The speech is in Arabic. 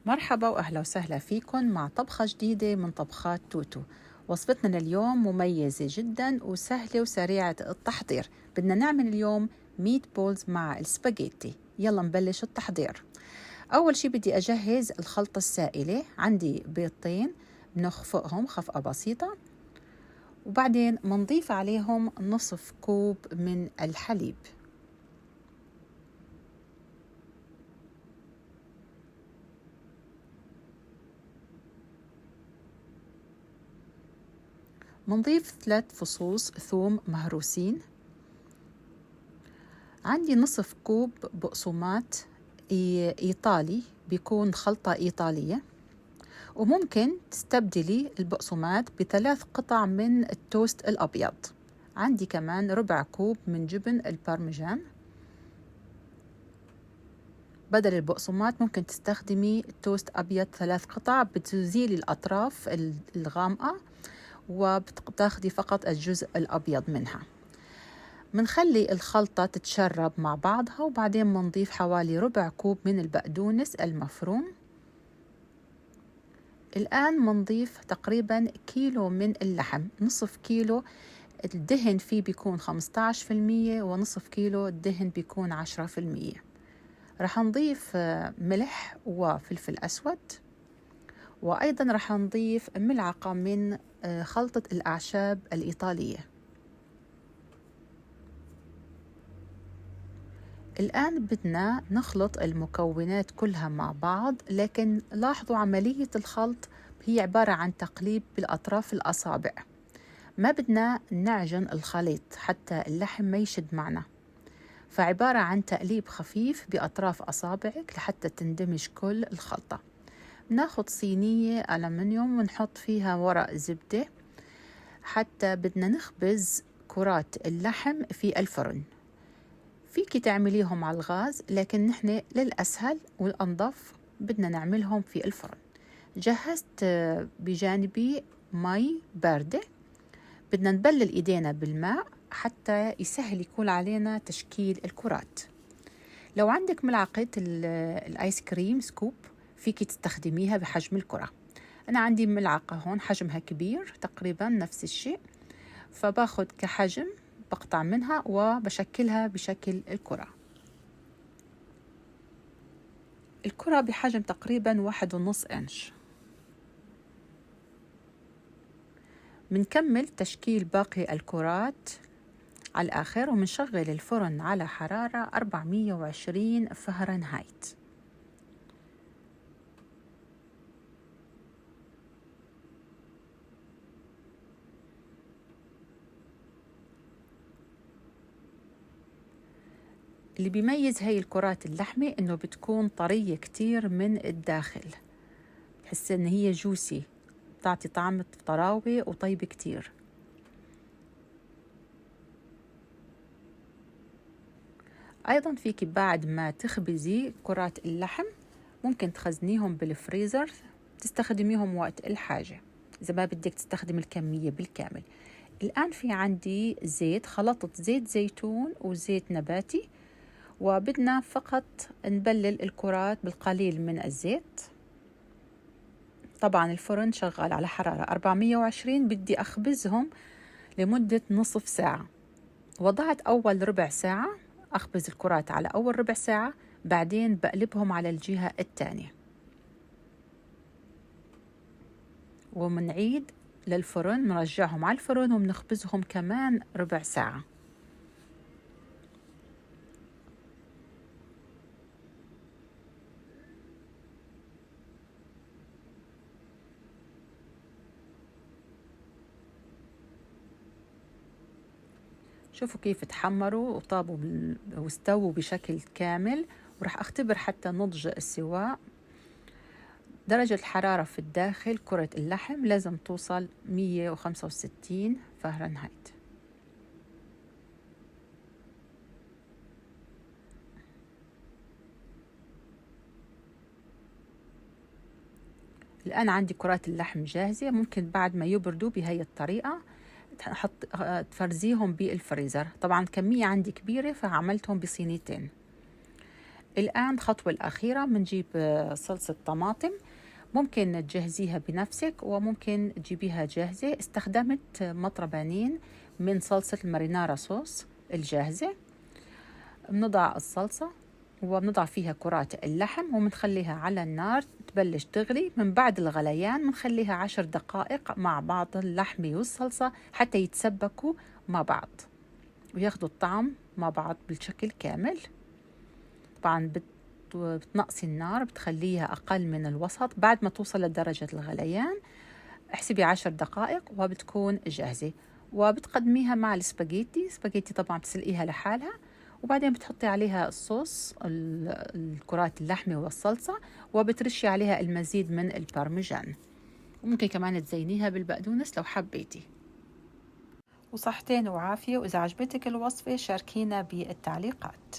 مرحبا وأهلا وسهلا فيكم مع طبخة جديدة من طبخات توتو. وصفتنا لليوم مميزة جدا وسهلة وسريعة التحضير. بدنا نعمل اليوم ميت بولز مع السباجيتي. يلا نبلش التحضير. أول شي بدي أجهز الخلطة السائلة. عندي بيضتين بنخفقهم خفقة بسيطة، وبعدين منضيف عليهم نصف كوب من الحليب. منضيف 3 فصوص ثوم مهروسين. عندي نصف كوب بقسماط إيطالي، بيكون خلطة إيطالية، وممكن تستبدلي البقسماط ب3 قطع من التوست الأبيض. عندي كمان ربع كوب من جبن البارميجان. بدل البقسماط ممكن تستخدمي توست أبيض 3 قطع، بتزيلي الأطراف الغامقة وبتاخدي فقط الجزء الأبيض منها. منخلي الخلطة تتشرب مع بعضها، وبعدين منضيف حوالي ربع كوب من البقدونس المفروم. الآن منضيف تقريبا كيلو من اللحم. نصف كيلو الدهن فيه بيكون 15%، ونصف كيلو الدهن بيكون 10%. رح نضيف ملح وفلفل أسود، وأيضا رح نضيف ملعقة من خلطة الأعشاب الإيطالية. الآن بدنا نخلط المكونات كلها مع بعض، لكن لاحظوا عملية الخلط هي عبارة عن تقليب بالأطراف الأصابع. ما بدنا نعجن الخليط حتى اللحم ما يشد معنا، فعبارة عن تقليب خفيف بأطراف أصابعك لحتى تندمج كل الخلطة. ناخد صينية ألمنيوم ونحط فيها ورق زبدة، حتى بدنا نخبز كرات اللحم في الفرن. فيكي تعمليهم على الغاز، لكن نحن للأسهل والأنظف بدنا نعملهم في الفرن. جهزت بجانبي مي باردة. بدنا نبلل إيدينا بالماء حتى يسهل يكون علينا تشكيل الكرات. لو عندك ملعقة الآيس كريم سكوب فيكي تستخدميها بحجم الكرة. أنا عندي ملعقة هون حجمها كبير تقريبا نفس الشيء، فباخد كحجم بقطع منها وبشكلها بشكل الكرة. الكرة بحجم تقريبا 1.5 إنش. منكمل تشكيل باقي الكرات على الآخر، ومنشغل الفرن على حرارة 420 فهرنهايت. اللي بيميز هاي الكرات اللحمة إنه بتكون طرية كتير من الداخل، تحس إن هي جوسي، بتعطي طعم طراوة وطيبة كتير. أيضا فيك بعد ما تخبزي كرات اللحم ممكن تخزنيهم بالفريزر، تستخدميهم وقت الحاجة إذا ما بدك تستخدم الكمية بالكامل. الآن في عندي زيت، خلطت زيت زيتون وزيت نباتي، وبدنا فقط نبلل الكرات بالقليل من الزيت. طبعا الفرن شغال على حرارة 420. بدي أخبزهم لمدة نصف ساعة. وضعت أول ربع ساعة أخبز الكرات على أول ربع ساعة، بعدين بقلبهم على الجهة الثانية، ومنعيد للفرن، نرجعهم على الفرن ومنخبزهم كمان ربع ساعة. شوفوا كيف تحمروا وطابوا واستووا بشكل كامل. وراح أختبر حتى نضج السواء. درجة الحرارة في الداخل كرة اللحم لازم توصل 165 فهرنهايت. الآن عندي كرات اللحم جاهزة. ممكن بعد ما يبردوا بهي الطريقة تفرزيهم بالفريزر. طبعا كمية عندي كبيرة فعملتهم بصينيتين. الآن الخطوة الأخيرة بنجيب صلصة طماطم، ممكن تجهزيها بنفسك وممكن تجيبيها جاهزة. استخدمت مطربانين من صلصة المارينارا صوص الجاهزة. بنضع الصلصة وبنضع فيها كرات اللحم وبنخليها على النار تبلش تغلي. من بعد الغليان بنخليها 10 دقائق مع بعض اللحمة والصلصة حتى يتسبكوا مع بعض وياخدوا الطعم مع بعض بالشكل كامل. طبعا بتنقصي النار، بتخليها أقل من الوسط. بعد ما توصل لدرجة الغليان احسبي 10 دقائق وبتكون جاهزة، وبتقدميها مع السباجيتي طبعا بتسلقيها لحالها، وبعدين بتحطي عليها الصوص الكرات اللحمة والصلصة، وبترشي عليها المزيد من البارميجان، وممكن كمان تزينيها بالبقدونس لو حبيتي. وصحتين وعافية، وإذا عجبتك الوصفة شاركينا بالتعليقات.